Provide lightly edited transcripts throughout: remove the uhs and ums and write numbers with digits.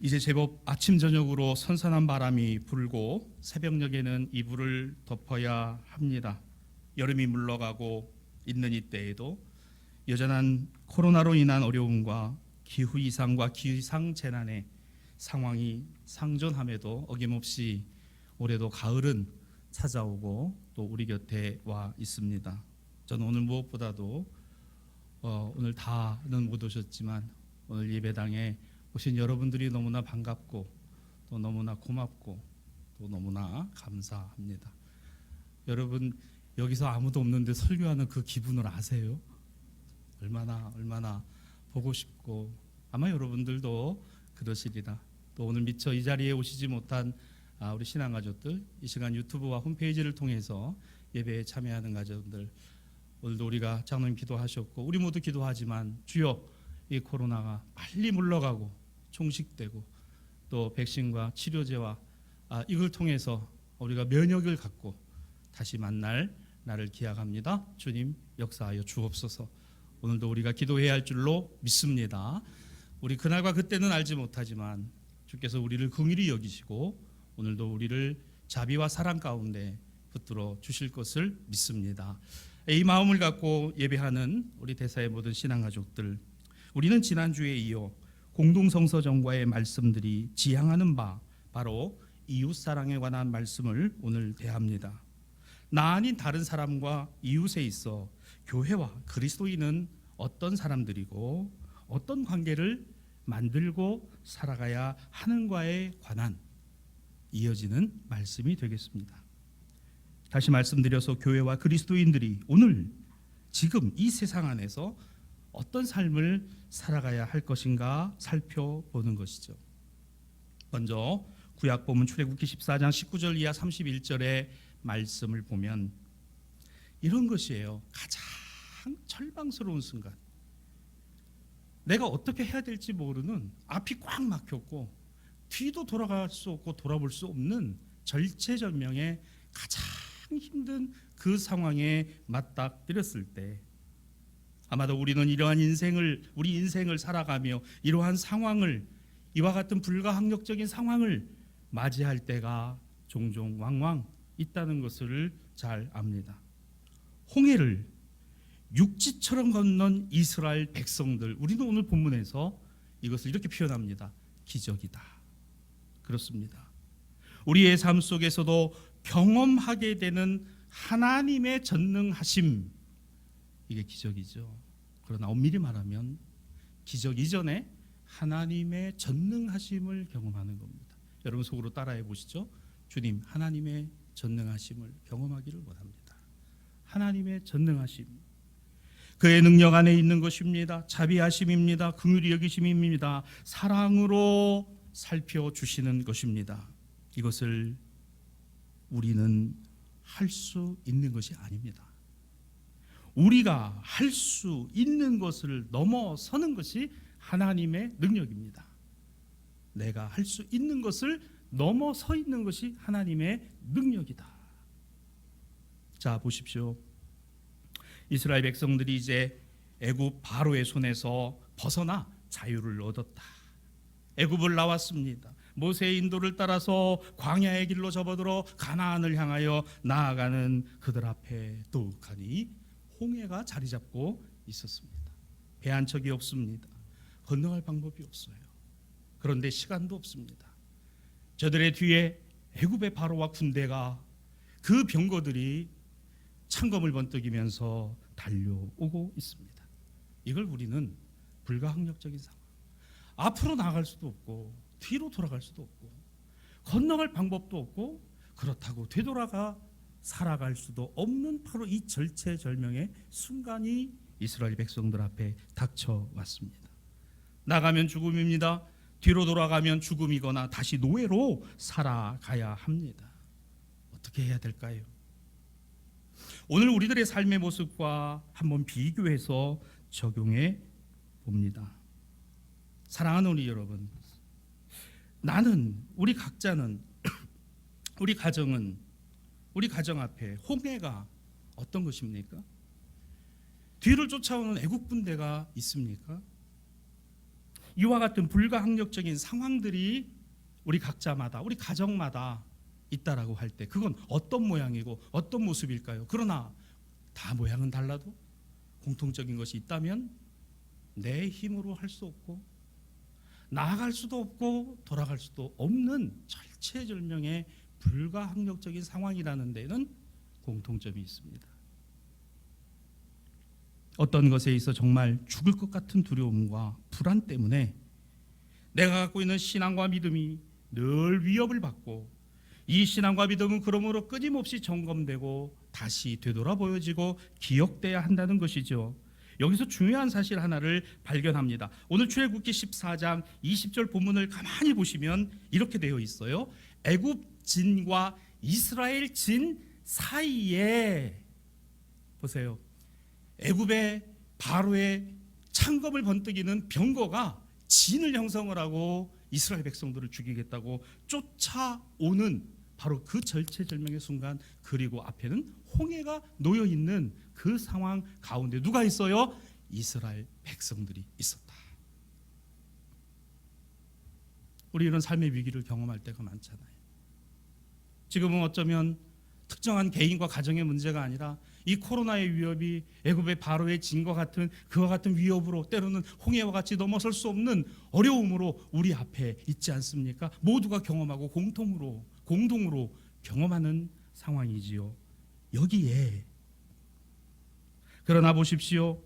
이제 제법 아침 저녁으로 선선한 바람이 불고 새벽녘에는 이불을 덮어야 합니다. 여름이 물러가고 있는 이때에도 여전한 코로나로 인한 어려움과 기후 이상과 기상 재난의 상황이 상존함에도 어김없이 올해도 가을은 찾아오고 또 우리 곁에 와 있습니다. 저는 오늘 무엇보다도 오늘 다는 못 오셨지만 오늘 예배당에 오신 여러분들이 너무나 반갑고 또 너무나 고맙고 또 너무나 감사합니다. 여러분 여기서 아무도 없는데 설교하는 그 기분을 아세요? 얼마나 보고 싶고 아마 여러분들도 그러시리라. 또 오늘 미처 이 자리에 오시지 못한 우리 신앙가족들, 이 시간 유튜브와 홈페이지를 통해서 예배에 참여하는 가족들, 오늘도 우리가 장로님 기도하셨고 우리 모두 기도하지만 주여 이 코로나가 빨리 물러가고 종식되고 또 백신과 치료제와 이걸 통해서 우리가 면역을 갖고 다시 만날 날을 기약합니다. 주님 역사하여 주옵소서. 오늘도 우리가 기도해야 할 줄로 믿습니다. 우리 그날과 그때는 알지 못하지만 주께서 우리를 긍휼히 여기시고 오늘도 우리를 자비와 사랑 가운데 붙들어 주실 것을 믿습니다. 이 마음을 갖고 예배하는 우리 대사의 모든 신앙가족들, 우리는 지난주에 이어 공동성서전과의 말씀들이 지향하는 바 바로 이웃사랑에 관한 말씀을 오늘 대합니다. 나 아닌 다른 사람과 이웃에 있어 교회와 그리스도인은 어떤 사람들이고 어떤 관계를 만들고 살아가야 하는가에 관한 이어지는 말씀이 되겠습니다. 다시 말씀드려서 교회와 그리스도인들이 오늘 지금 이 세상 안에서 어떤 삶을 살아가야 할 것인가 살펴보는 것이죠. 먼저 구약본문 출애굽기 14장 19절 이하 31절의 말씀을 보면 이런 것이에요. 가장 절망스러운 순간, 내가 어떻게 해야 될지 모르는, 앞이 꽉 막혔고 뒤도 돌아갈 수 없고 돌아볼 수 없는 절체절명의 가장 힘든 그 상황에 맞닥뜨렸을 때 아마도 우리는 이러한 우리 인생을 살아가며 이러한 상황을, 이와 같은 불가항력적인 상황을 맞이할 때가 종종 왕왕 있다는 것을 잘 압니다. 홍해를 육지처럼 건넌 이스라엘 백성들, 우리는 오늘 본문에서 이것을 이렇게 표현합니다. 기적이다. 그렇습니다. 우리의 삶 속에서도 경험하게 되는 하나님의 전능하심, 이게 기적이죠. 그러나 엄밀히 말하면 기적 이전에 하나님의 전능하심을 경험하는 겁니다. 여러분 속으로 따라해 보시죠. 주님, 하나님의 전능하심을 경험하기를 원합니다. 하나님의 전능하심, 그의 능력 안에 있는 것입니다. 자비하심입니다. 긍휼히 여기심입니다. 사랑으로 살펴주시는 것입니다. 이것을 우리는 할 수 있는 것이 아닙니다. 우리가 할 수 있는 것을 넘어서는 것이 하나님의 능력입니다. 내가 할 수 있는 것을 넘어서 있는 것이 하나님의 능력이다. 자, 보십시오. 이스라엘 백성들이 이제 애굽 바로의 손에서 벗어나 자유를 얻었다. 애굽을 나왔습니다. 모세의 인도를 따라서 광야의 길로 접어들어 가나안을 향하여 나아가는 그들 앞에 두둑하니 홍해가 자리 잡고 있었습니다. 배 한 척이 없습니다. 건너갈 방법이 없어요. 그런데 시간도 없습니다. 저들의 뒤에 애굽의 바로와 군대가, 그 병거들이 창검을 번뜩이면서 달려오고 있습니다. 이걸 우리는 불가항력적인 상황, 앞으로 나갈 수도 없고 뒤로 돌아갈 수도 없고 건너갈 방법도 없고 그렇다고 되돌아가 살아갈 수도 없는 바로 이 절체절명의 순간이 이스라엘 백성들 앞에 닥쳐왔습니다. 나가면 죽음입니다. 뒤로 돌아가면 죽음이거나 다시 노예로 살아가야 합니다. 어떻게 해야 될까요? 오늘 우리들의 삶의 모습과 한번 비교해서 적용해 봅니다. 사랑하는 우리 여러분, 우리 각자는, 우리 가정은, 우리 가정 앞에 홍해가 어떤 것입니까? 뒤를 쫓아오는 애국 군대가 있습니까? 이와 같은 불가항력적인 상황들이 우리 각자마다, 우리 가정마다 있다라고 할 때 그건 어떤 모양이고 어떤 모습일까요? 그러나 다 모양은 달라도 공통적인 것이 있다면 내 힘으로 할 수 없고 나아갈 수도 없고 돌아갈 수도 없는 절체절명의 불가항력적인 상황이라는 데는 공통점이 있습니다. 어떤 것에 있어 정말 죽을 것 같은 두려움과 불안 때문에 내가 갖고 있는 신앙과 믿음이 늘 위협을 받고 이 신앙과 믿음은 그러므로 끊임없이 점검되고 다시 되돌아보여지고 기억돼야 한다는 것이죠. 여기서 중요한 사실 하나를 발견합니다. 오늘 출애굽기 14장 20절 본문을 가만히 보시면 이렇게 되어 있어요. 애굽 진과 이스라엘 진 사이에 보세요. 애굽의 바로의 창검을 번뜩이는 병거가 진을 형성을 하고 이스라엘 백성들을 죽이겠다고 쫓아오는 바로 그 절체절명의 순간, 그리고 앞에는 홍해가 놓여 있는 그 상황 가운데 누가 있어요? 이스라엘 백성들이 있었다. 우리 이런 삶의 위기를 경험할 때가 많잖아요. 지금은 어쩌면 특정한 개인과 가정의 문제가 아니라 이 코로나의 위협이 애굽의 바로의 진과 같은 그와 같은 위협으로 때로는 홍해와 같이 넘어설 수 없는 어려움으로 우리 앞에 있지 않습니까? 모두가 경험하고 공동으로 경험하는 상황이지요. 여기에 그러나 보십시오.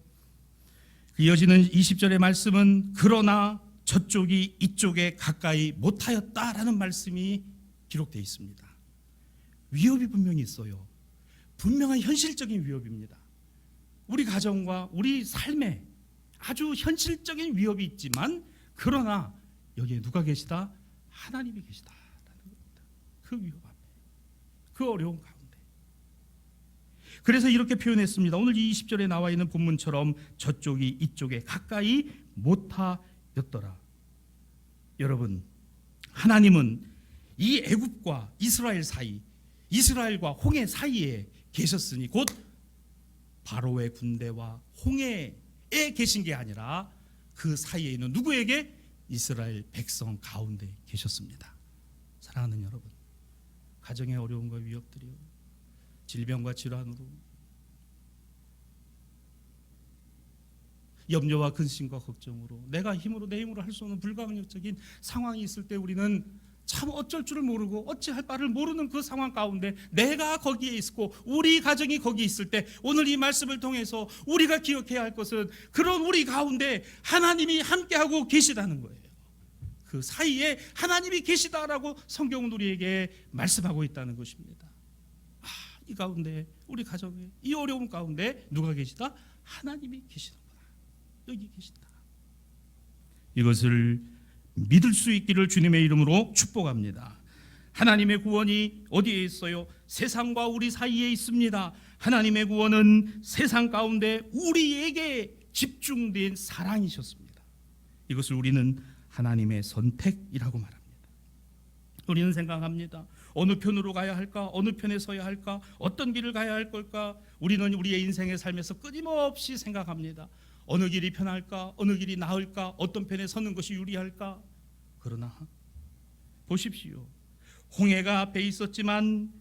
이어지는 20절의 말씀은 그러나 저쪽이 이쪽에 가까이 못하였다라는 말씀이 기록되어 있습니다. 위협이 분명히 있어요. 분명한 현실적인 위협입니다. 우리 가정과 우리 삶에 아주 현실적인 위협이 있지만 그러나 여기에 누가 계시다? 하나님이 계시다라는 겁니다. 그 위협 앞에, 그 어려운 가운데. 그래서 이렇게 표현했습니다. 오늘 이 20절에 나와 있는 본문처럼 저쪽이 이쪽에 가까이 못하였더라. 여러분, 하나님은 이 애굽과 이스라엘 사이, 이스라엘과 홍해 사이에 계셨으니 곧 바로의 군대와 홍해에 계신 게 아니라 그 사이에 있는 누구에게? 이스라엘 백성 가운데 계셨습니다. 사랑하는 여러분, 가정의 어려움과 위협들이요, 질병과 질환으로, 염려와 근심과 걱정으로 내가 내 힘으로 할 수 없는 불가항력적인 상황이 있을 때 우리는 참 어쩔 줄을 모르고 어찌할 바를 모르는 그 상황 가운데 내가 거기에 있고 우리 가정이 거기에 있을 때 오늘 이 말씀을 통해서 우리가 기억해야 할 것은 그런 우리 가운데 하나님이 함께하고 계시다는 거예요. 그 사이에 하나님이 계시다라고 성경은 우리에게 말씀하고 있다는 것입니다. 이 가운데, 우리 가정에 이 어려움 가운데 누가 계시다? 하나님이 계시는구나. 여기 계신다. 이것을 믿을 수 있기를 주님의 이름으로 축복합니다. 하나님의 구원이 어디에 있어요? 세상과 우리 사이에 있습니다. 하나님의 구원은 세상 가운데 우리에게 집중된 사랑이셨습니다. 이것을 우리는 하나님의 선택이라고 말합니다. 우리는 생각합니다. 어느 편으로 가야 할까? 어느 편에 서야 할까? 어떤 길을 가야 할 걸까? 우리는 우리의 인생의 삶에서 끊임없이 생각합니다. 어느 길이 편할까? 어느 길이 나을까? 어떤 편에 서는 것이 유리할까? 그러나 보십시오. 홍해가 앞에 있었지만,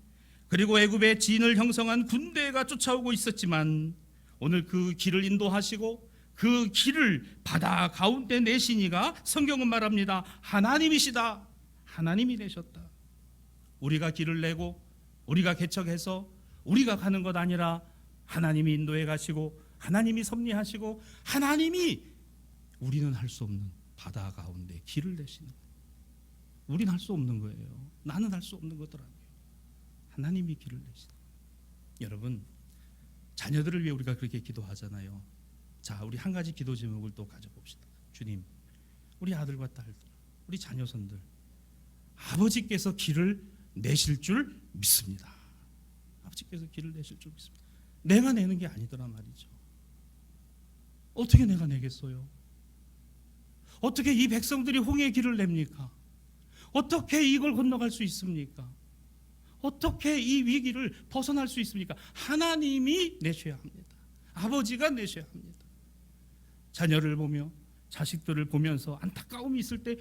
그리고 애굽의 진을 형성한 군대가 쫓아오고 있었지만, 오늘 그 길을 인도하시고 그 길을 바다 가운데 내시니가 성경은 말합니다. 하나님이시다. 하나님이 내셨다. 우리가 길을 내고 우리가 개척해서 우리가 가는 것 아니라 하나님이 인도해 가시고 하나님이 섭리하시고 하나님이 우리는 할 수 없는 바다 가운데 길을 내시는 거예요. 우리는 할 수 없는 거예요. 나는 할 수 없는 것들 아니에요. 하나님이 길을 내시는 거예요. 여러분, 자녀들을 위해 우리가 그렇게 기도하잖아요. 자, 우리 한 가지 기도 제목을 또 가져봅시다. 주님, 우리 아들과 딸들, 우리 자녀선들, 아버지께서 길을 내실 줄 믿습니다. 아버지께서 길을 내실 줄 믿습니다. 내가 내는 게 아니더란 말이죠. 어떻게 내가 내겠어요? 어떻게 이 백성들이 홍해의 길을 냅니까? 어떻게 이걸 건너갈 수 있습니까? 어떻게 이 위기를 벗어날 수 있습니까? 하나님이 내셔야 합니다. 아버지가 내셔야 합니다. 자녀를 보며 자식들을 보면서 안타까움이 있을 때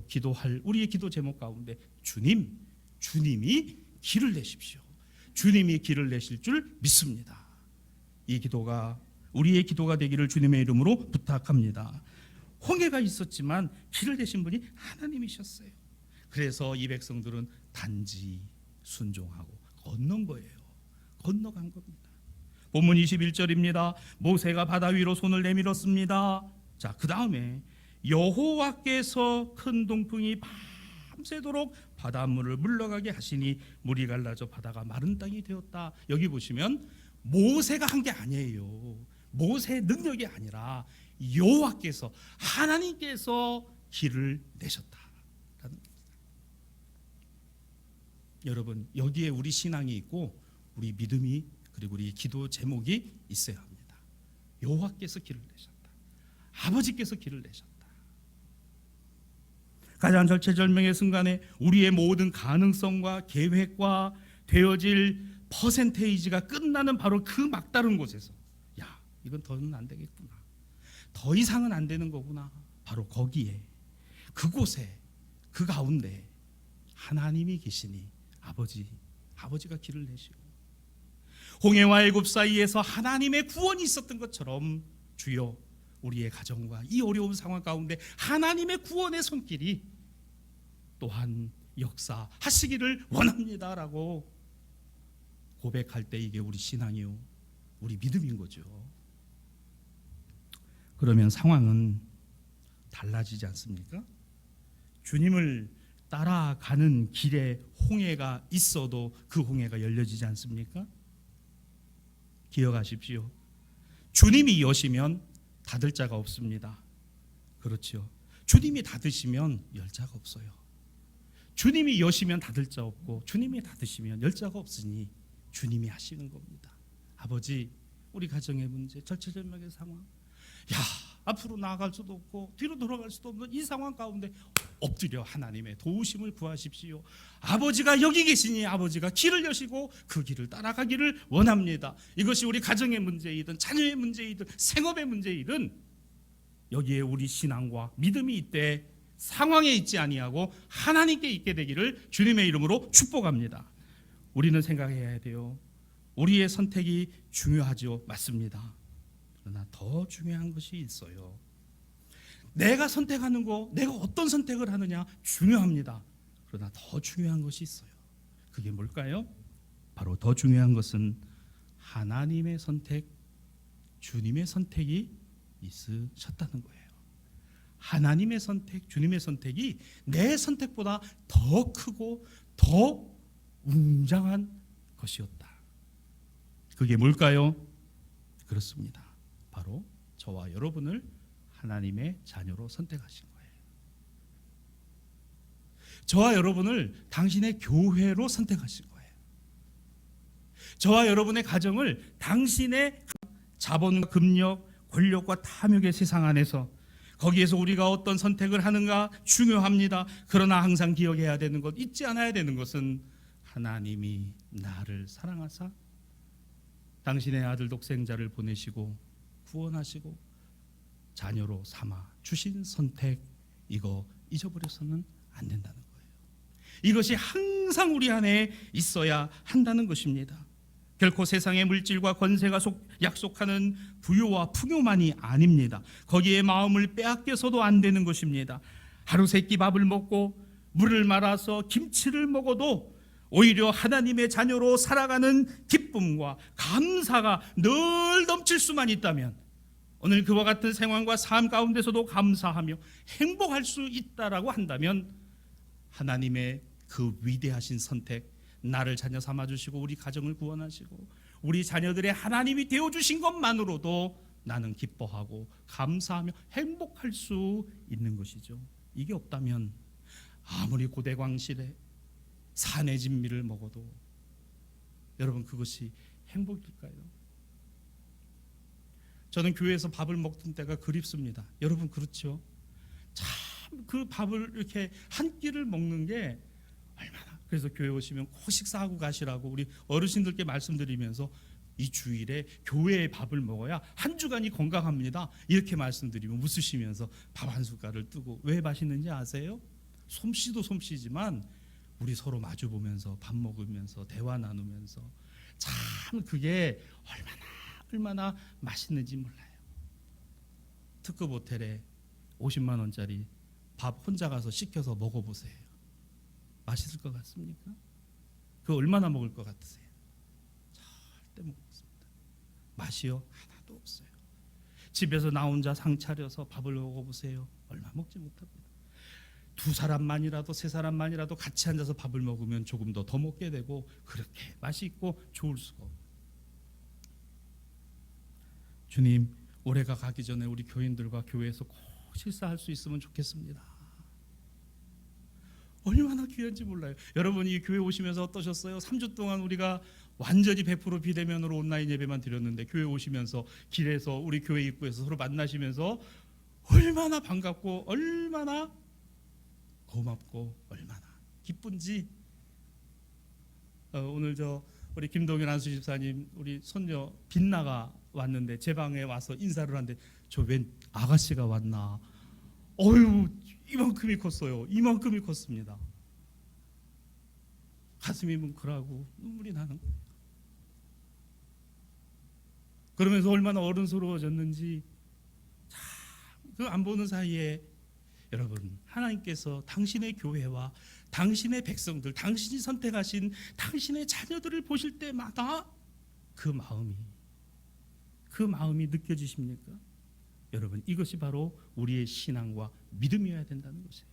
기도할 우리의 기도 제목 가운데 주님이 길을 내십시오. 주님이 길을 내실 줄 믿습니다. 이 기도가 우리의 기도가 되기를 주님의 이름으로 부탁합니다. 홍해가 있었지만 길을 내신 분이 하나님이셨어요. 그래서 이 백성들은 단지 순종하고 건넌 거예요. 건너간 겁니다. 본문 21절입니다. 모세가 바다 위로 손을 내밀었습니다. 자, 그 다음에 여호와께서 큰 동풍이 밤새도록 바닷물을 물러가게 하시니 물이 갈라져 바다가 마른 땅이 되었다. 여기 보시면 모세가 한 게 아니에요. 모세의 능력이 아니라 여호와께서 하나님께서 길을 내셨다라는 겁니다. 여러분, 여기에 우리 신앙이 있고 우리 믿음이 그리고 우리 기도 제목이 있어야 합니다. 여호와께서 길을 내셨다. 아버지께서 길을 내셨다. 가장 절체절명의 순간에 우리의 모든 가능성과 계획과 되어질 퍼센테이지가 끝나는 바로 그 막다른 곳에서 야, 이건 더는 안 되겠구나. 더 이상은 안 되는 거구나. 바로 거기에 그곳에 그 가운데 하나님이 계시니 아버지가 길을 내시고 홍해와 애굽 사이에서 하나님의 구원이 있었던 것처럼 주여 우리의 가정과 이 어려운 상황 가운데 하나님의 구원의 손길이 또한 역사하시기를 원합니다라고 고백할 때 이게 우리 신앙이요, 우리 믿음인 거죠. 그러면 상황은 달라지지 않습니까? 주님을 따라가는 길에 홍해가 있어도 그 홍해가 열려지지 않습니까? 기억하십시오. 주님이 여시면 닫을 자가 없습니다. 그렇죠. 주님이 닫으시면 열 자가 없어요. 주님이 여시면 닫을 자 없고 주님이 닫으시면 열 자가 없으니 주님이 하시는 겁니다. 아버지, 우리 가정의 문제, 절체절명의 상황, 야, 앞으로 나아갈 수도 없고 뒤로 돌아갈 수도 없는 이 상황 가운데 엎드려 하나님의 도우심을 구하십시오. 아버지가 여기 계시니 아버지가 길을 여시고 그 길을 따라가기를 원합니다. 이것이 우리 가정의 문제이든 자녀의 문제이든 생업의 문제이든 여기에 우리 신앙과 믿음이 있되 상황에 있지 아니하고 하나님께 있게 되기를 주님의 이름으로 축복합니다. 우리는 생각해야 돼요. 우리의 선택이 중요하죠. 맞습니다. 그러나 더 중요한 것이 있어요. 내가 선택하는 거, 내가 어떤 선택을 하느냐 중요합니다. 그러나 더 중요한 것이 있어요. 그게 뭘까요? 바로 더 중요한 것은 하나님의 선택, 주님의 선택이 있으셨다는 거예요. 하나님의 선택, 주님의 선택이 내 선택보다 더 크고 더 웅장한 것이었다. 그게 뭘까요? 그렇습니다. 바로 저와 여러분을 하나님의 자녀로 선택하신 거예요. 저와 여러분을 당신의 교회로 선택하신 거예요. 저와 여러분의 가정을 당신의 자본과 금력, 권력과 탐욕의 세상 안에서 거기에서 우리가 어떤 선택을 하는가 중요합니다. 그러나 항상 기억해야 되는 것, 잊지 않아야 되는 것은 하나님이 나를 사랑하사 당신의 아들 독생자를 보내시고 구원하시고 자녀로 삼아 주신 선택, 이거 잊어버려서는 안 된다는 거예요. 이것이 항상 우리 안에 있어야 한다는 것입니다. 결코 세상의 물질과 권세가 약속하는 부유와 풍요만이 아닙니다. 거기에 마음을 빼앗겨서도 안 되는 것입니다. 하루 세끼 밥을 먹고 물을 말아서 김치를 먹어도 오히려 하나님의 자녀로 살아가는 기쁨과 감사가 늘 넘칠 수만 있다면 오늘 그와 같은 상황과 삶 가운데서도 감사하며 행복할 수 있다라고 한다면 하나님의 그 위대하신 선택, 나를 자녀 삼아주시고 우리 가정을 구원하시고 우리 자녀들의 하나님이 되어주신 것만으로도 나는 기뻐하고 감사하며 행복할 수 있는 것이죠. 이게 없다면 아무리 고대광실에 산의 진미를 먹어도 여러분 그것이 행복일까요? 저는 교회에서 밥을 먹던 때가 그립습니다. 여러분 그렇죠? 참 그 밥을 이렇게 한 끼를 먹는 게 얼마나, 그래서 교회 오시면 꼭 식사하고 가시라고 우리 어르신들께 말씀드리면서 이 주일에 교회의 밥을 먹어야 한 주간이 건강합니다. 이렇게 말씀드리면 웃으시면서 밥 한 숟갈을 뜨고, 왜 맛있는지 아세요? 솜씨도 솜씨지만 우리 서로 마주 보면서 밥 먹으면서 대화 나누면서 참 그게 얼마나 맛있는지 몰라요. 특급 호텔에 50만 원짜리 밥 혼자 가서 시켜서 먹어보세요. 맛있을 것 같습니까? 그거 얼마나 먹을 것 같으세요? 절대 못 먹습니다. 맛이요? 하나도 없어요. 집에서 나 혼자 상 차려서 밥을 먹어보세요. 얼마 먹지 못합니다. 두 사람만이라도 세 사람만이라도 같이 앉아서 밥을 먹으면 조금 더 먹게 되고, 그렇게 맛있고 좋을 수가 없어요. 주님, 올해가 가기 전에 우리 교인들과 교회에서 꼭 식사할 수 있으면 좋겠습니다. 얼마나 귀한지 몰라요. 여러분이 교회 오시면서 어떠셨어요? 3주 동안 우리가 완전히 100% 비대면으로 온라인 예배만 드렸는데, 교회 오시면서 길에서 우리 교회 입구에서 서로 만나시면서 얼마나 반갑고 얼마나 고맙고 얼마나 기쁜지. 오늘 우리 김동현 안수 집사님 우리 손녀 빛나가 왔는데 제 방에 와서 인사를 하는데, 저 웬 아가씨가 왔나, 어휴 이만큼이 컸어요. 이만큼이 컸습니다. 가슴이 뭉클하고 눈물이 나는 거예요. 그러면서 얼마나 어른스러워졌는지. 그 안 보는 사이에 여러분, 하나님께서 당신의 교회와 당신의 백성들, 당신이 선택하신 당신의 자녀들을 보실 때마다 그 마음이 느껴지십니까? 여러분, 이것이 바로 우리의 신앙과 믿음이어야 된다는 것이에요.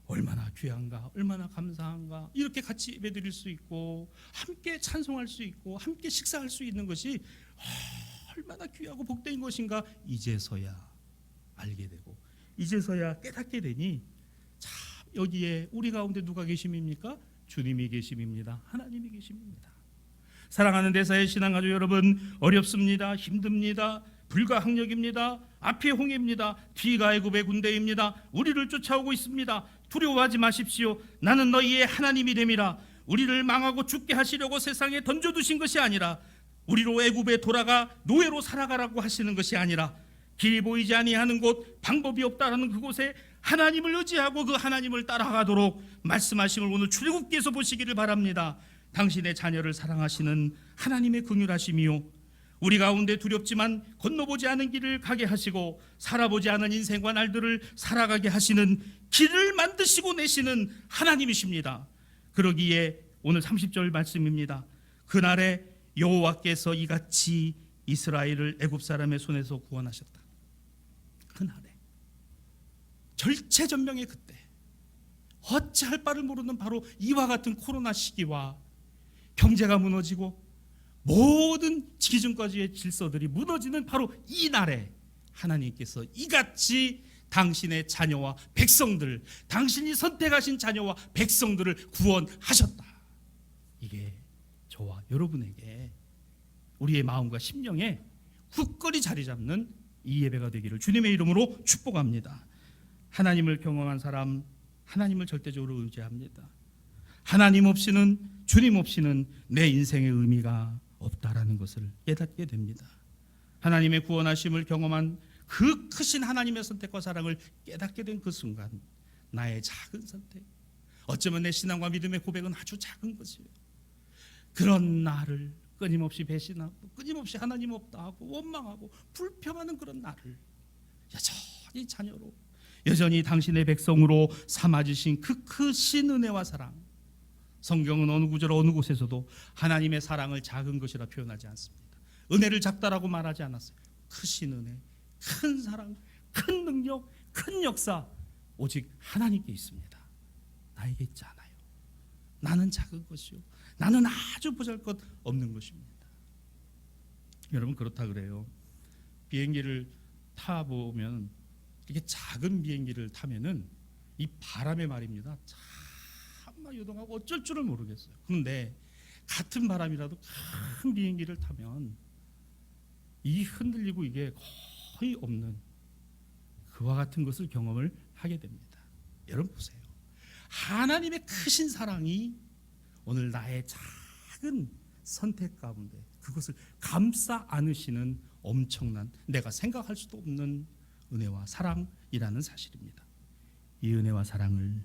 얼마나 귀한가, 얼마나 감사한가. 이렇게 같이 예배드릴 수 있고 함께 찬송할 수 있고 함께 식사할 수 있는 것이 얼마나 귀하고 복된 것인가 이제서야 알게 되고, 이제서야 깨닫게 되니, 참 여기에 우리 가운데 누가 계심입니까? 주님이 계심입니다. 하나님이 계심입니다. 사랑하는 대사의 신앙가족 여러분, 어렵습니다. 힘듭니다. 불가항력입니다. 앞이 홍해입니다. 뒤가 애굽의 군대입니다. 우리를 쫓아오고 있습니다. 두려워하지 마십시오. 나는 너희의 하나님이 됨이라. 우리를 망하고 죽게 하시려고 세상에 던져두신 것이 아니라, 우리로 애굽에 돌아가 노예로 살아가라고 하시는 것이 아니라, 길이 보이지 아니하는 곳, 방법이 없다라는 그곳에 하나님을 의지하고 그 하나님을 따라가도록 말씀하심을 오늘 출애굽기에서 보시기를 바랍니다. 당신의 자녀를 사랑하시는 하나님의 긍휼하심이요, 우리 가운데 두렵지만 건너보지 않은 길을 가게 하시고 살아보지 않은 인생과 날들을 살아가게 하시는 길을 만드시고 내시는 하나님이십니다. 그러기에 오늘 30절 말씀입니다. 그날에 여호와께서 이같이 이스라엘을 애굽 사람의 손에서 구원하셨다. 그날에, 절체절명의 그때, 어찌할 바를 모르는 바로 이와 같은 코로나 시기와 경제가 무너지고 모든 기준까지의 질서들이 무너지는 바로 이 날에 하나님께서 이같이 당신의 자녀와 백성들, 당신이 선택하신 자녀와 백성들을 구원하셨다. 이게 저와 여러분에게 우리의 마음과 심령에 굳건히 자리 잡는 이 예배가 되기를 주님의 이름으로 축복합니다. 하나님을 경험한 사람, 하나님을 절대적으로 의지합니다. 하나님 없이는, 주님 없이는 내 인생의 의미가 없다라는 것을 깨닫게 됩니다. 하나님의 구원하심을 경험한 그 크신 하나님의 선택과 사랑을 깨닫게 된 그 순간, 나의 작은 선택, 어쩌면 내 신앙과 믿음의 고백은 아주 작은 것이에요. 그런 나를 끊임없이 배신하고 끊임없이 하나님 없다 하고 원망하고 불평하는 그런 나를 여전히 자녀로, 여전히 당신의 백성으로 삼아주신 그 크신 은혜와 사랑, 성경은 어느 구절 어느 곳에서도 하나님의 사랑을 작은 것이라 표현하지 않습니다. 은혜를 작다라고 말하지 않았어요. 크신 은혜, 큰 사랑, 큰 능력, 큰 역사 오직 하나님께 있습니다. 나에게 있지 않아요. 나는 작은 것이요, 나는 아주 보잘것 없는 것입니다. 여러분, 그렇다 그래요. 비행기를 타보면, 이게 작은 비행기를 타면은 이 바람의 말입니다, 참나 요동하고 어쩔 줄을 모르겠어요. 그런데 같은 바람이라도 큰 비행기를 타면 이 흔들리고 이게 거의 없는 그와 같은 것을 경험을 하게 됩니다. 여러분 보세요. 하나님의 크신 사랑이 오늘 나의 작은 선택 가운데 그것을 감싸 안으시는 엄청난, 내가 생각할 수도 없는 은혜와 사랑이라는 사실입니다. 이 은혜와 사랑을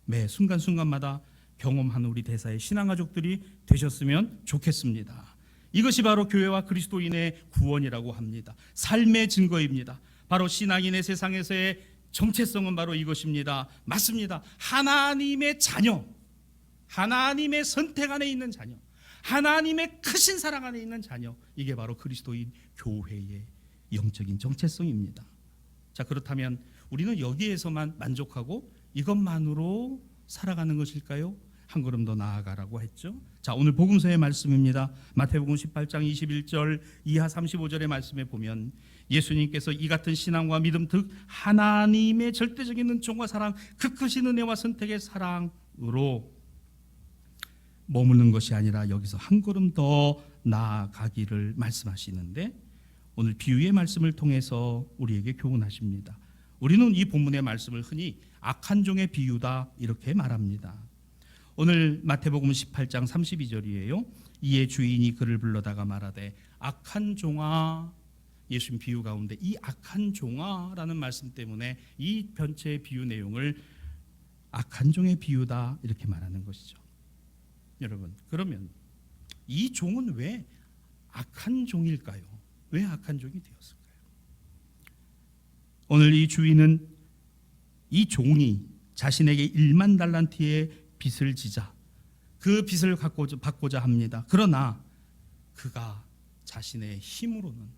매 순간순간마다 경험하는 우리 대사의 신앙가족들이 되셨으면 좋겠습니다. 이것이 바로 교회와 그리스도인의 구원이라고 합니다. 삶의 증거입니다. 바로 신앙인의 세상에서의 정체성은 바로 이것입니다. 맞습니다. 하나님의 자녀, 하나님의 선택 안에 있는 자녀, 하나님의 크신 사랑 안에 있는 자녀, 이게 바로 그리스도인 교회의 영적인 정체성입니다. 자, 그렇다면 우리는 여기에서만 만족하고 이것만으로 살아가는 것일까요? 한 걸음 더 나아가라고 했죠. 자, 오늘 복음서의 말씀입니다. 마태복음 18장 21절 이하 35절의 말씀에 보면 예수님께서 이 같은 신앙과 믿음, 즉 하나님의 절대적인 은총과 사랑, 그 크신 은혜와 선택의 사랑으로 머무는 것이 아니라 여기서 한 걸음 더 나아가기를 말씀하시는데, 오늘 비유의 말씀을 통해서 우리에게 교훈하십니다. 우리는 이 본문의 말씀을 흔히 악한 종의 비유다 이렇게 말합니다. 오늘 마태복음 18장 32절이에요. 이에 주인이 그를 불러다가 말하되 악한 종아, 예수님 비유 가운데 이 악한 종아라는 말씀 때문에 이 전체의 비유 내용을 악한 종의 비유다 이렇게 말하는 것이죠. 여러분, 그러면 이 종은 왜 악한 종일까요? 왜 악한 종이 되었을까요? 오늘 이 주인은, 이 종이 자신에게 1만 달란트의 빚을 지자 그 빚을 받고자 합니다. 그러나 그가 자신의 힘으로는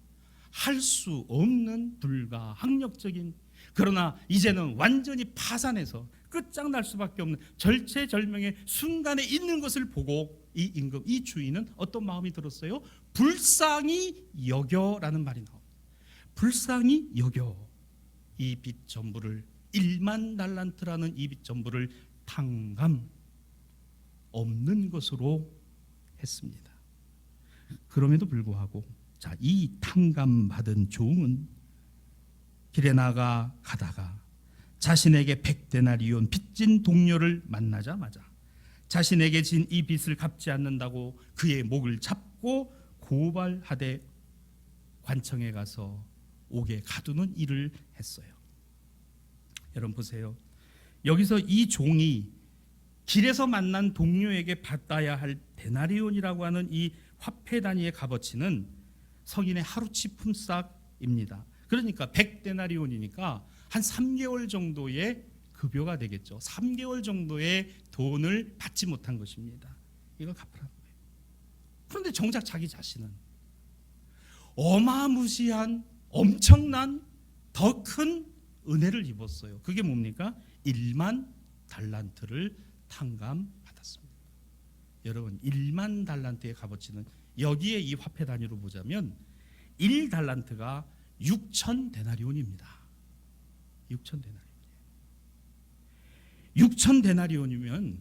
할 수 없는 불가항력적인, 그러나 이제는 완전히 파산해서 끝장날 수밖에 없는 절체절명의 순간에 있는 것을 보고 이 임금, 이 주인은 어떤 마음이 들었어요? 불쌍히 여겨라는 말이 나옵니다. 불쌍히 여겨 이 빚 전부를, 1만 달란트라는 이 빚 전부를 탕감 없는 것으로 했습니다. 그럼에도 불구하고 자, 이 탕감받은 종은 길에 나가 가다가 자신에게 100데나리온 빚진 동료를 만나자마자 자신에게 진 이 빚을 갚지 않는다고 그의 목을 잡고 고발하되 관청에 가서 옥에 가두는 일을 했어요. 여러분 보세요. 여기서 이 종이 길에서 만난 동료에게 받아야 할 데나리온이라고 하는 이 화폐 단위의 값어치는 성인의 하루치 품삯입니다. 그러니까 100데나리온이니까 한 3개월 정도의 급여가 되겠죠. 3개월 정도의 돈을 받지 못한 것입니다. 이걸 갚으라는 거예요. 그런데 정작 자기 자신은 어마무시한 엄청난 더 큰 은혜를 입었어요. 그게 뭡니까? 1만 달란트를 탕감받았습니다. 여러분, 1만 달란트의 값어치는 여기에 이 화폐 단위로 보자면 1달란트가 6,000데나리온입니다. 6,000데나리온이면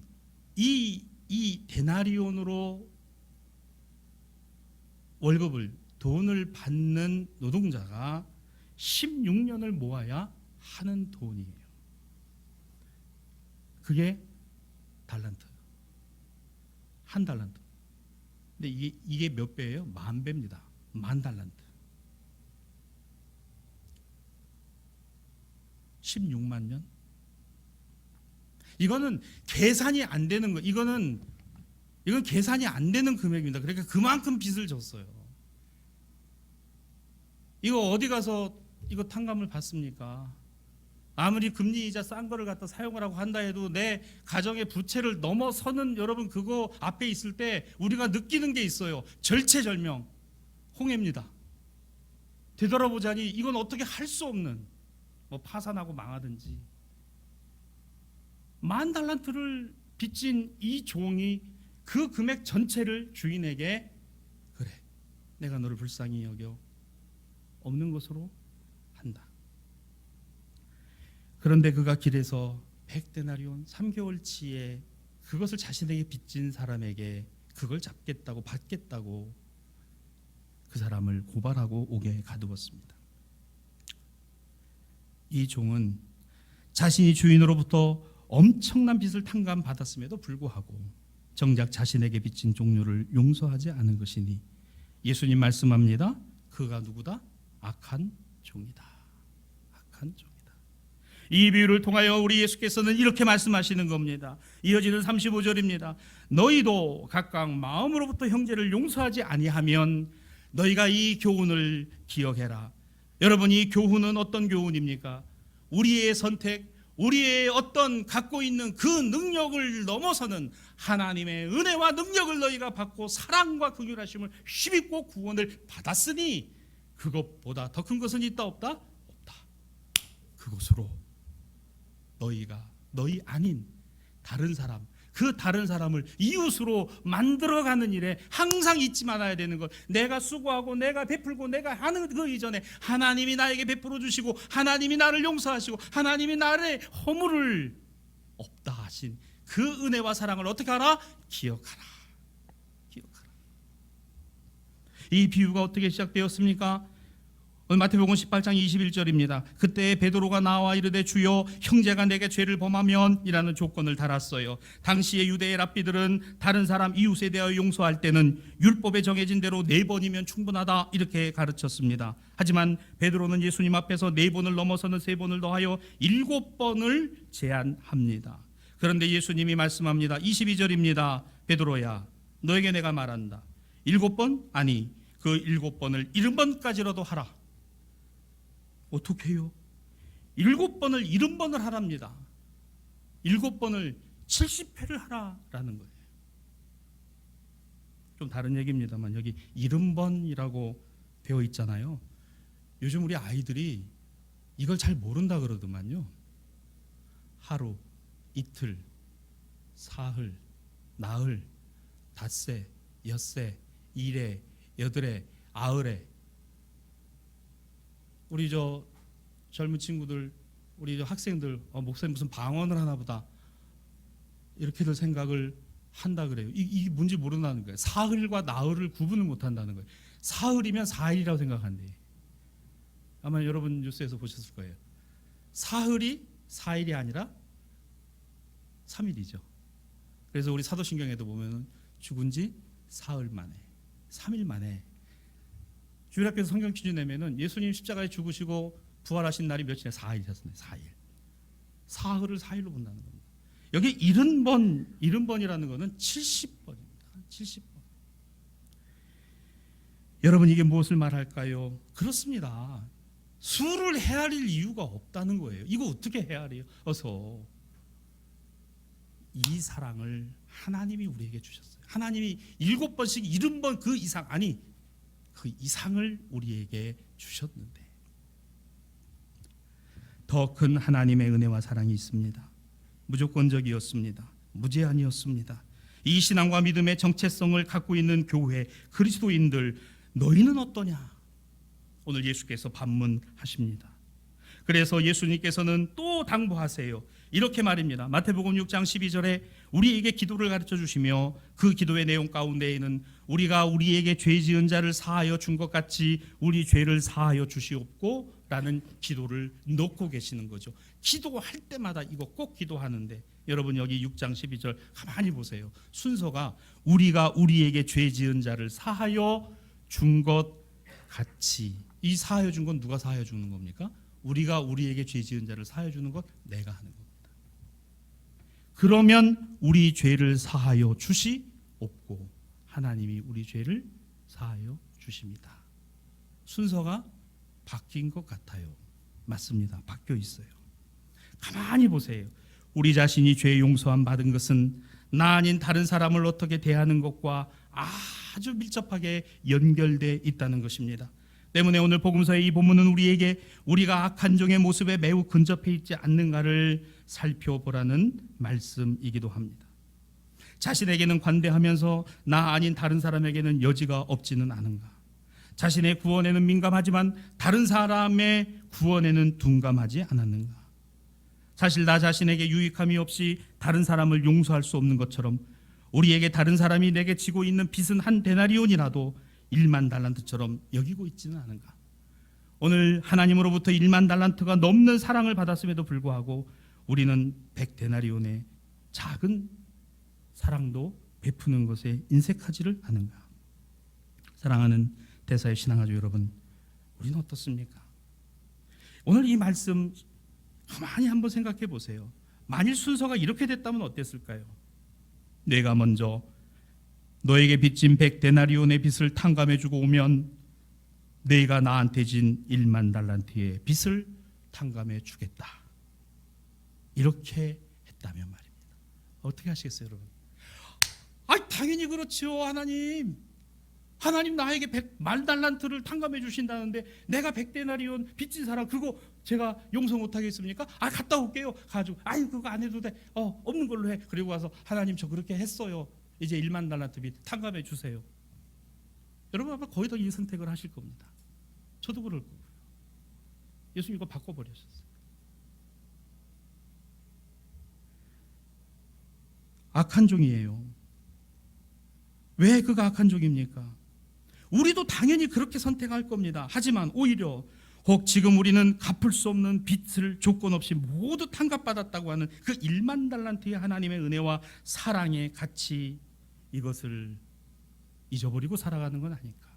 이 데나리온으로 월급을, 돈을 받는 노동자가 16년을 모아야 하는 돈이에요. 그게 달란트, 한 달란트. 근데 이게 몇 배예요? 10,000배입니다. 10,000달란트. 16만 년? 이거는 계산이 안 되는 거. 이건 계산이 안 되는 금액입니다. 그러니까 그만큼 빚을 졌어요. 이거 어디 가서 이거 탕감을 받습니까? 아무리 금리이자 싼 거를 갖다 사용을 하고 한다 해도 내 가정의 부채를 넘어서는, 여러분 그거 앞에 있을 때 우리가 느끼는 게 있어요. 절체절명, 홍해입니다. 되돌아보자니 이건 어떻게 할 수 없는, 뭐 파산하고 망하든지. 10,000달란트를 빚진 이 종이 그 금액 전체를 주인에게, 그래, 내가 너를 불쌍히 여겨, 없는 것으로 한다. 그런데 그가 길에서 100데나리온 3개월치에 그것을 자신에게 빚진 사람에게 그걸 잡겠다고, 받겠다고 그 사람을 고발하고 옥에 가두었습니다. 이 종은 자신이 주인으로부터 엄청난 빚을 탕감받았음에도 불구하고 정작 자신에게 빚진 종류를 용서하지 않은 것이니 예수님 말씀합니다. 그가 누구다? 악한 종이다. 악한 종이다. 이 비유를 통하여 우리 예수께서는 이렇게 말씀하시는 겁니다. 이어지는 35절입니다. 너희도 각각 마음으로부터 형제를 용서하지 아니하면 너희가 이 교훈을 기억해라. 여러분, 이 교훈은 어떤 교훈입니까? 우리의 선택, 우리의 어떤 갖고 있는 그 능력을 넘어서는 하나님의 은혜와 능력을 너희가 받고 사랑과 긍휼하심을 힘입고 구원을 받았으니 그것보다 더 큰 것은 있다 없다? 없다. 그것으로 너희가 너희 아닌 다른 사람, 그 다른 사람을 이웃으로 만들어가는 일에 항상 잊지 말아야 되는 것. 내가 수고하고 내가 베풀고 내가 하는 그 이전에 하나님이 나에게 베풀어 주시고 하나님이 나를 용서하시고 하나님이 나의 허물을 없다 하신 그 은혜와 사랑을 어떻게 하라? 기억하라. 기억하라. 이 비유가 어떻게 시작되었습니까? 오늘 마태복음 18장 21절입니다. 그때 베드로가 나와 이르되 주여 형제가 내게 죄를 범하면 이라는 조건을 달았어요. 당시의 유대의 랍비들은 다른 사람 이웃에 대하여 용서할 때는 율법에 정해진 대로 4번이면 충분하다 이렇게 가르쳤습니다. 하지만 베드로는 예수님 앞에서 4번을 넘어서는 3번을 더하여 7번을 제안합니다. 그런데 예수님이 말씀합니다. 22절입니다. 베드로야 너에게 내가 말한다. 7번? 아니 그 7번을 70번까지라도 하라. 어떻게 해요? 7번을 70번을 하랍니다. 7번을 70회를 하라라는 거예요. 좀 다른 얘기입니다만 여기 70번이라고 되어 있잖아요. 요즘 우리 아이들이 이걸 잘 모른다 그러더만요. 하루, 이틀, 사흘, 나흘, 닷새, 엿새, 일회, 여덟회, 아흘회. 우리 저 젊은 친구들, 우리 저 학생들 목사님 무슨 방언을 하나 보다 이렇게들 생각을 한다 그래요. 이게 뭔지 모른다는 거예요. 사흘과 나흘을 구분을 못한다는 거예요. 사흘이면 4일이라고 생각한대. 아마 여러분 뉴스에서 보셨을 거예요. 사흘이 4일이 아니라 3일이죠. 그래서 우리 사도신경에도 보면 죽은 지 사흘 만에 3일 만에 주일학교에서 성경 퀴즈 내면은 예수님 십자가에 죽으시고 부활하신 날이 며칠이냐? 4일이었습니다. 4일. 사흘을 4일로 본다는 겁니다. 여기 70번이라는 것은 70번입니다. 70번. 여러분 이게 무엇을 말할까요? 그렇습니다. 수를 헤아릴 이유가 없다는 거예요. 이거 어떻게 헤아려요? 어서 이 사랑을 하나님이 우리에게 주셨어요. 하나님이 7번씩 70번 그 이상 아니 그 이상을 우리에게 주셨는데 더 큰 하나님의 은혜와 사랑이 있습니다. 무조건적이었습니다. 무제한이었습니다. 이 신앙과 믿음의 정체성을 갖고 있는 교회 그리스도인들 너희는 어떠냐? 오늘 예수께서 반문하십니다. 그래서 예수님께서는 또 당부하세요. 이렇게 말입니다. 마태복음 6장 12절에 우리에게 기도를 가르쳐 주시며 그 기도의 내용 가운데에는 우리가 우리에게 죄 지은 자를 사하여 준 것 같이 우리 죄를 사하여 주시옵고 라는 기도를 넣고 계시는 거죠. 기도할 때마다 이거 꼭 기도하는데 여러분 여기 6장 12절 가만히 보세요. 순서가 우리가 우리에게 죄 지은 자를 사하여 준 것 같이. 이 사하여 준 건 누가 사하여 주는 겁니까? 우리가 우리에게 죄 지은 자를 사하여 주는 것 내가 하는 겁니다. 그러면 우리 죄를 사하여 주시옵고 하나님이 우리 죄를 사하여 주십니다. 순서가 바뀐 것 같아요. 맞습니다. 바뀌어 있어요. 가만히 보세요. 우리 자신이 죄 용서함 받은 것은 나 아닌 다른 사람을 어떻게 대하는 것과 아주 밀접하게 연결되어 있다는 것입니다. 때문에 오늘 복음서의 이 본문은 우리에게 우리가 악한 종의 모습에 매우 근접해 있지 않는가를 살펴보라는 말씀이기도 합니다. 자신에게는 관대하면서 나 아닌 다른 사람에게는 여지가 없지는 않은가? 자신의 구원에는 민감하지만 다른 사람의 구원에는 둔감하지 않았는가? 사실 나 자신에게 유익함이 없이 다른 사람을 용서할 수 없는 것처럼 우리에게 다른 사람이 내게 지고 있는 빚은 한 데나리온이라도 1만 달란트처럼 여기고 있지는 않은가? 오늘 하나님으로부터 1만 달란트가 넘는 사랑을 받았음에도 불구하고 우리는 100데나리온의 작은 사랑도 베푸는 것에 인색하지를 않은가? 사랑하는 대사의 신앙가족 여러분, 우리는 어떻습니까? 오늘 이 말씀 가만히 한번 생각해 보세요. 만일 순서가 이렇게 됐다면 어땠을까요? 내가 먼저 너에게 빚진 100데나리온의 빚을 탕감해 주고 오면 내가 나한테 진 1만 달란트의 빚을 탕감해 주겠다. 이렇게 했다면 말입니다. 어떻게 하시겠어요, 여러분? 당연히 그렇죠, 하나님. 하나님 나에게 100만 달란트를 탕감해 주신다는데 내가 100데나리온 빚진 사람 그거 제가 용서 못 하겠습니까? 갔다 올게요. 가지고 그거 안 해도 돼. 없는 걸로 해. 그리고 와서 하나님 저 그렇게 했어요. 이제 1만 달란트 빚 탕감해 주세요. 여러분 아마 거의 다 이 선택을 하실 겁니다. 저도 그럴 거고요. 예수님 이거 바꿔버리셨어요. 악한 종이에요. 왜 그가 악한 종입니까? 우리도 당연히 그렇게 선택할 겁니다. 하지만 오히려 혹 지금 우리는 갚을 수 없는 빚을 조건 없이 모두 탕감받았다고 하는 그 1만 달란트의 하나님의 은혜와 사랑의 가치, 이것을 잊어버리고 살아가는 건 아닐까?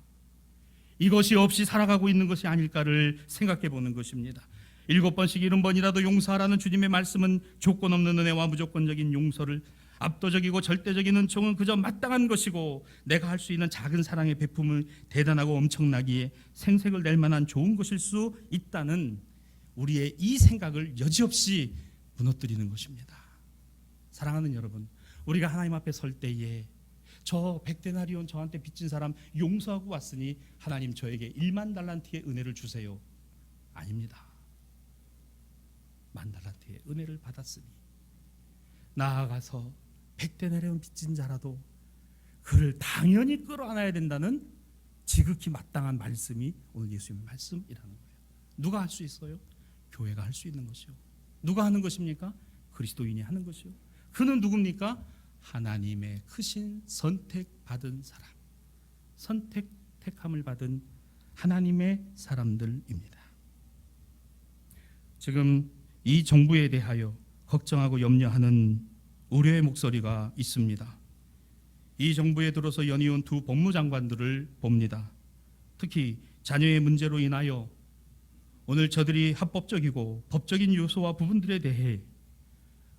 이것이 없이 살아가고 있는 것이 아닐까를 생각해 보는 것입니다. 7번씩 70번이라도 용서하라는 주님의 말씀은 조건 없는 은혜와 무조건적인 용서를, 압도적이고 절대적인 은총은 그저 마땅한 것이고 내가 할 수 있는 작은 사랑의 베품을 대단하고 엄청나기에 생색을 낼 만한 좋은 것일 수 있다는 우리의 이 생각을 여지없이 무너뜨리는 것입니다. 사랑하는 여러분, 우리가 하나님 앞에 설 때에 저 100데나리온 저한테 빚진 사람 용서하고 왔으니 하나님 저에게 1만 달란트의 은혜를 주세요. 아닙니다. 1만 달란트의 은혜를 받았으니 나아가서 100데나리온 빚진 자라도 그를 당연히 끌어안아야 된다는 지극히 마땅한 말씀이 오늘 예수님의 말씀이라는 거예요. 누가 할 수 있어요? 교회가 할 수 있는 것이요. 누가 하는 것입니까? 그리스도인이 하는 것이요. 그는 누굽니까? 하나님의 크신 선택받은 사람, 택함을 받은 하나님의 사람들입니다. 지금 이 정부에 대하여 걱정하고 염려하는 우려의 목소리가 있습니다. 이 정부에 들어서 연이은 두 법무장관들을 봅니다. 특히 자녀의 문제로 인하여 오늘 저들이 합법적이고 법적인 요소와 부분들에 대해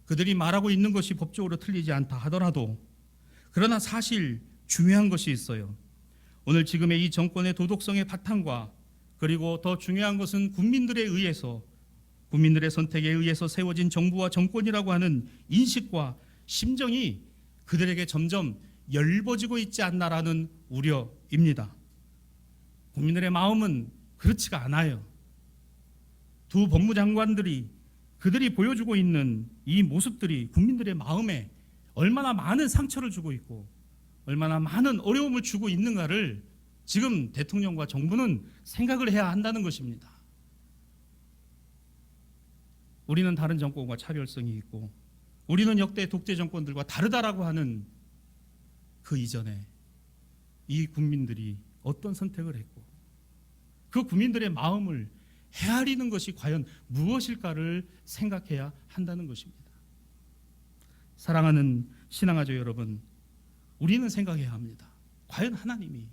그들이 말하고 있는 것이 법적으로 틀리지 않다 하더라도 그러나 사실 중요한 것이 있어요. 오늘 지금의 이 정권의 도덕성의 바탕과 그리고 더 중요한 것은 국민들에 의해서, 국민들의 선택에 의해서 세워진 정부와 정권이라고 하는 인식과 심정이 그들에게 점점 엷어지고 있지 않나라는 우려입니다. 국민들의 마음은 그렇지가 않아요. 두 법무장관들이 그들이 보여주고 있는 이 모습들이 국민들의 마음에 얼마나 많은 상처를 주고 있고 얼마나 많은 어려움을 주고 있는가를 지금 대통령과 정부는 생각을 해야 한다는 것입니다. 우리는 다른 정권과 차별성이 있고 우리는 역대 독재 정권들과 다르다라고 하는 그 이전에 이 국민들이 어떤 선택을 했고 그 국민들의 마음을 헤아리는 것이 과연 무엇일까를 생각해야 한다는 것입니다. 사랑하는 신앙가족 여러분, 우리는 생각해야 합니다. 과연 하나님이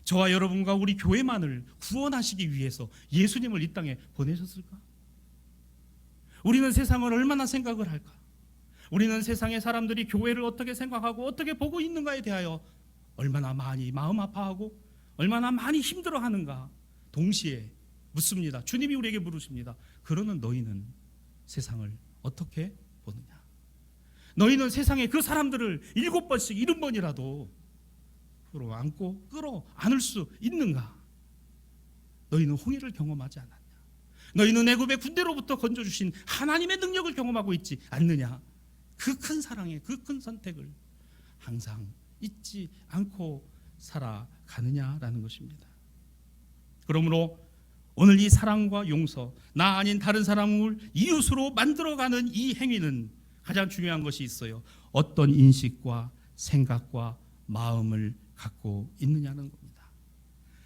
저와 여러분과 우리 교회만을 구원하시기 위해서 예수님을 이 땅에 보내셨을까? 우리는 세상을 얼마나 생각을 할까? 우리는 세상의 사람들이 교회를 어떻게 생각하고 어떻게 보고 있는가에 대하여 얼마나 많이 마음 아파하고 얼마나 많이 힘들어하는가 동시에 묻습니다. 주님이 우리에게 물으십니다. 그러는 너희는 세상을 어떻게 보느냐? 너희는 세상에 그 사람들을 7번씩 70번이라도 끌어안고 끌어안을 수 있는가? 너희는 홍해를 경험하지 않았냐? 너희는 애굽의 군대로부터 건져주신 하나님의 능력을 경험하고 있지 않느냐? 그 큰 사랑의 그 큰 선택을 항상 잊지 않고 살아가느냐라는 것입니다. 그러므로 오늘 이 사랑과 용서, 나 아닌 다른 사람을 이웃으로 만들어가는 이 행위는 가장 중요한 것이 있어요. 어떤 인식과 생각과 마음을 갖고 있느냐는 겁니다.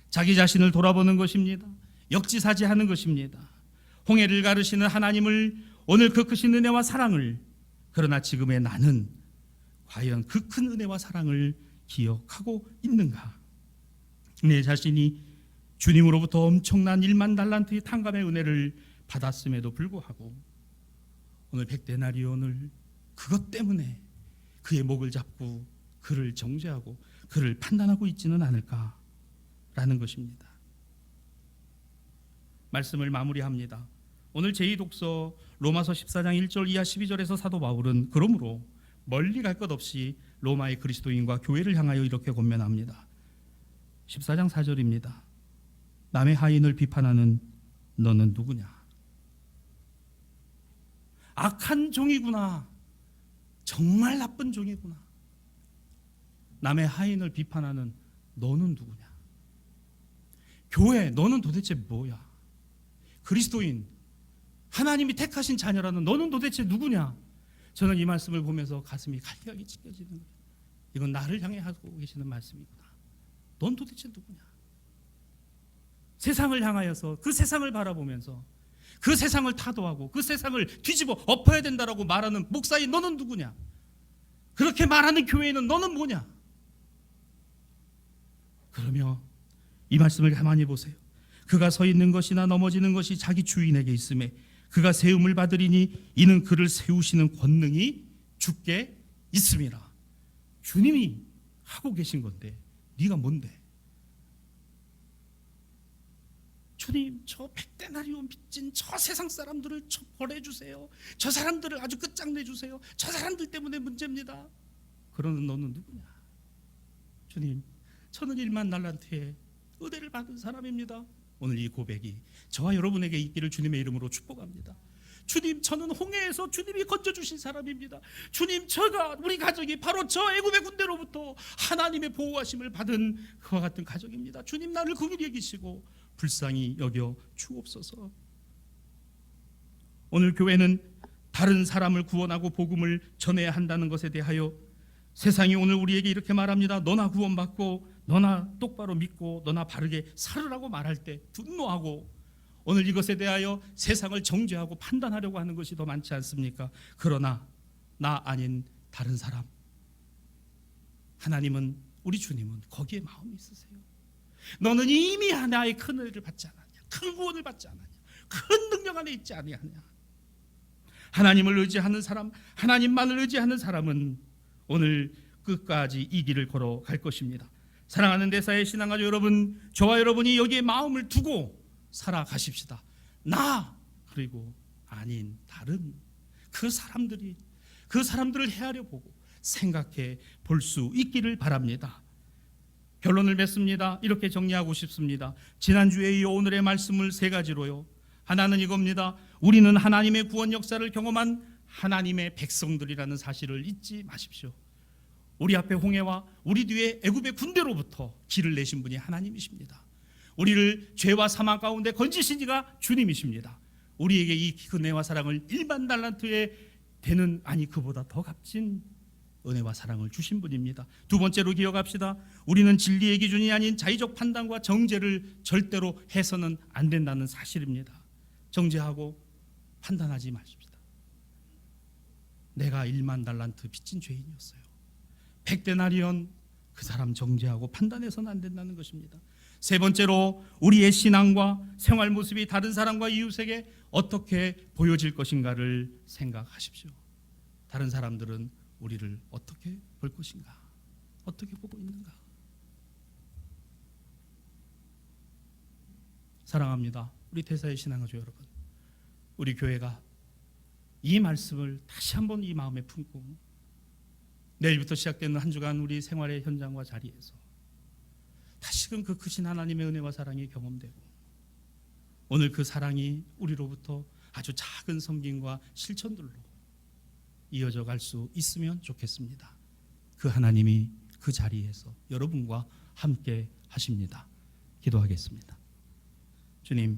자기 자신을 돌아보는 것입니다. 역지사지하는 것입니다. 홍해를 가르시는 하나님을, 오늘 그 크신 은혜와 사랑을, 그러나 지금의 나는 과연 그 큰 은혜와 사랑을 기억하고 있는가? 내 자신이 주님으로부터 엄청난 1만 달란트의 탕감의 은혜를 받았음에도 불구하고 오늘 백데나리온을 그것 때문에 그의 목을 잡고 그를 정죄하고 그를 판단하고 있지는 않을까라는 것입니다. 말씀을 마무리합니다. 오늘 제2독서 로마서 14장 1절 이하 12절에서 사도 바울은 그러므로 멀리 갈 것 없이 로마의 그리스도인과 교회를 향하여 이렇게 권면합니다. 14장 4절입니다. 남의 하인을 비판하는 너는 누구냐? 악한 종이구나. 정말 나쁜 종이구나. 남의 하인을 비판하는 너는 누구냐? 교회, 너는 도대체 뭐야? 그리스도인, 하나님이 택하신 자녀라는 너는 도대체 누구냐? 저는 이 말씀을 보면서 가슴이 갈기갈기 찢겨지는 거예요. 이건 나를 향해 하고 계시는 말씀이구나. 넌 도대체 누구냐? 세상을 향하여서 그 세상을 바라보면서 그 세상을 타도하고 그 세상을 뒤집어 엎어야 된다라고 말하는 목사인 너는 누구냐? 그렇게 말하는 교회는 너는 뭐냐? 그러며 이 말씀을 가만히 보세요. 그가 서 있는 것이나 넘어지는 것이 자기 주인에게 있음에 그가 세움을 받으리니 이는 그를 세우시는 권능이 주께 있음이라. 주님이 하고 계신 건데 네가 뭔데? 주님, 저 백데나리온 빚진 저 세상 사람들을 벌해주세요. 저 사람들을 아주 끝장내주세요. 저 사람들 때문에 문제입니다. 그러는 너는 누구냐? 주님, 저는 1만 달란트의 은혜를 받은 사람입니다. 오늘 이 고백이 저와 여러분에게 있기를 주님의 이름으로 축복합니다. 주님, 저는 홍해에서 주님이 건져주신 사람입니다. 주님, 우리 가족이 바로 저 애굽의 군대로부터 하나님의 보호하심을 받은 그와 같은 가족입니다. 주님, 나를 긍휼히 여기시고 불쌍히 여겨 주옵소서. 오늘 교회는 다른 사람을 구원하고 복음을 전해야 한다는 것에 대하여 세상이 오늘 우리에게 이렇게 말합니다. 너나 구원받고 너나 똑바로 믿고 너나 바르게 살으라고 말할 때 분노하고 오늘 이것에 대하여 세상을 정죄하고 판단하려고 하는 것이 더 많지 않습니까? 그러나 나 아닌 다른 사람, 하나님은, 우리 주님은 거기에 마음이 있으세요. 너는 이미 하나의 큰 은혜를 받지 않았냐? 큰 구원을 받지 않았냐? 큰 능력 안에 있지 아니하냐? 하나님을 의지하는 사람, 하나님만을 의지하는 사람은 오늘 끝까지 이 길을 걸어갈 것입니다. 사랑하는 대사의 신앙가족 여러분, 저와 여러분이 여기에 마음을 두고 살아가십시다. 나 그리고 아닌 다른 그 사람들을 헤아려 보고 생각해 볼 수 있기를 바랍니다. 결론을 맺습니다. 이렇게 정리하고 싶습니다. 지난주에 이어 오늘의 말씀을 세 가지로요. 하나는 이겁니다. 우리는 하나님의 구원 역사를 경험한 하나님의 백성들이라는 사실을 잊지 마십시오. 우리 앞에 홍해와 우리 뒤에 애굽의 군대로부터 길을 내신 분이 하나님이십니다. 우리를 죄와 사망 가운데 건지신 이가 주님이십니다. 우리에게 이 은혜와 사랑을 1만 달란트에 되는, 아니 그보다 더 값진 은혜와 사랑을 주신 분입니다. 두 번째로 기억합시다. 우리는 진리의 기준이 아닌 자의적 판단과 정죄를 절대로 해서는 안 된다는 사실입니다. 정죄하고 판단하지 마십시다. 내가 1만 달란트 빚진 죄인이었어요. 백데나리온, 그 사람 정죄하고 판단해서는 안 된다는 것입니다. 세 번째로 우리의 신앙과 생활 모습이 다른 사람과 이웃에게 어떻게 보여질 것인가를 생각하십시오. 다른 사람들은 우리를 어떻게 볼 것인가? 어떻게 보고 있는가? 사랑합니다. 우리 대사의 신앙가족 여러분, 우리 교회가 이 말씀을 다시 한번 이 마음에 품고 내일부터 시작되는 한 주간 우리 생활의 현장과 자리에서 다시금 그 크신 하나님의 은혜와 사랑이 경험되고 오늘 그 사랑이 우리로부터 아주 작은 섬김과 실천들로 이어져 갈 수 있으면 좋겠습니다. 그 하나님이 그 자리에서 여러분과 함께 하십니다. 기도하겠습니다. 주님,